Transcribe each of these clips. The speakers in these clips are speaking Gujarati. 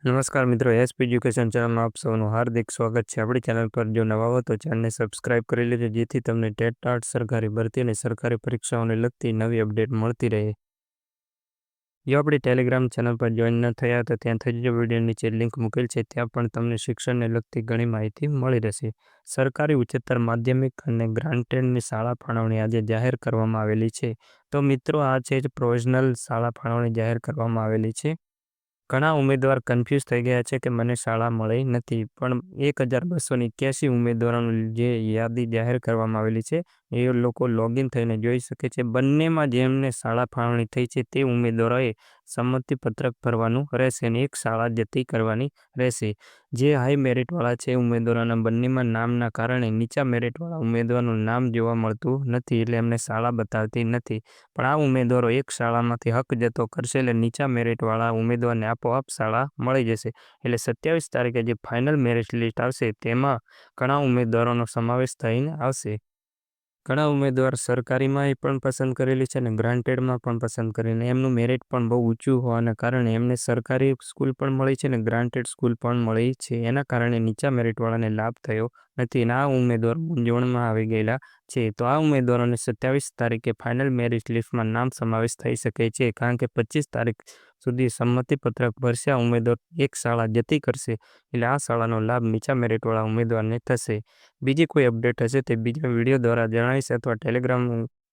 નમસ્કાર મિત્રો, એસપી એજ્યુકેશન ચેનલમાં આપ સૌનું હાર્દિક સ્વાગત છે. આપણી ચેનલ પર જો નવા હો તો ચેનલને સબસ્ક્રાઇબ કરી લેજો, જેથી તમને ટેટ ટાટ સરકારી ભરતી અને સરકારી પરીક્ષાઓને લગતી નવી અપડેટ મળતી રહે. જો આપણી ટેલિગ્રામ ચેનલ પર જોઈન ન થયા તો ત્યાં થઈ જજો. વિડીયો નીચે લિંક મૂકેલ છે, ત્યાં પણ તમને શિક્ષણને લગતી ઘણી માહિતી મળી રહેશે. સરકારી ઉચ્ચતર માધ્યમિક અને ગ્રાન્ટેડની શાળા ફાળવણી આજે જાહેર કરવામાં આવેલી છે. તો મિત્રો, આ છે જ પ્રોવિઝનલ શાળા ફાળવણી જાહેર કરવામાં આવેલી છે. ઘણા ઉમેદવાર કન્ફ્યુઝ થઈ ગયા છે કે મને શાળા મળી નથી, પણ 1281 ઉમેદવારોની જે યાદી જાહેર કરવામાં આવેલી છે એ લોકો લોગિન થઈને જોઈ શકે છે. બંનેમાં જેમને શાળા ફાળવણી થઈ છે તે ઉમેદવારોએ સંમતિપત્રક ભરવાનું રહેશે અને એક શાળા જતી કરવાની રહેશે. જે હાઈ મેરિટવાળા છે ઉમેદવારોના બંનેમાં નામના કારણે નીચા મેરિટવાળા ઉમેદવારનું નામ જોવા મળતું નથી, એટલે એમને શાળા બતાવતી નથી. પણ આ ઉમેદવારો એક શાળામાંથી હક જતો કરશે એટલે નીચા મેરિટવાળા ઉમેદવારને આપોઆપ શાળા મળી જશે. એટલે 27 તારીખે જે ફાઇનલ મેરિટ લિસ્ટ આવશે તેમાં ઘણા ઉમેદવારોનો સમાવેશ થઈને આવશે. ઘણા ઉમેદવાર સરકારીમાં પણ પસંદ કરેલી છે અને ગ્રાન્ટેડમાં પણ પસંદ કરેલી. એમનું મેરિટ પણ બહુ ઊંચું હોવાના કારણે એમને સરકારી સ્કૂલ પણ મળી છે અને ગ્રાન્ટેડ સ્કૂલ પણ મળી છે. એના કારણે નીચા મેરિટવાળાને લાભ થયો નથી અને આ ઉમેદવાર મૂંઝવણમાં આવી ગયેલા છે. તો આ ઉમેદવારોને 27 તારીખે ફાઇનલ મેરિટ લિસ્ટમાં નામ સમાવેશ થઈ શકે છે, કારણ કે 25 તારીખ સુધી સંમતિપત્રક ભરશે. આ ઉમેદવાર એક શાળા જતી કરશે એટલે આ શાળાનો લાભ નીચા મેરિટવાળા ઉમેદવારને થશે. બીજી કોઈ અપડેટ હશે તે બીજા વિડીયો દ્વારા જણાવીશ અથવા ટેલિગ્રામ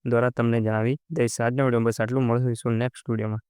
દ્વારા તમને જણાવી દઈશ. આજનો વિડીયો બસ આટલું. મળીશું નેક્સ્ટ વિડીયોમાં.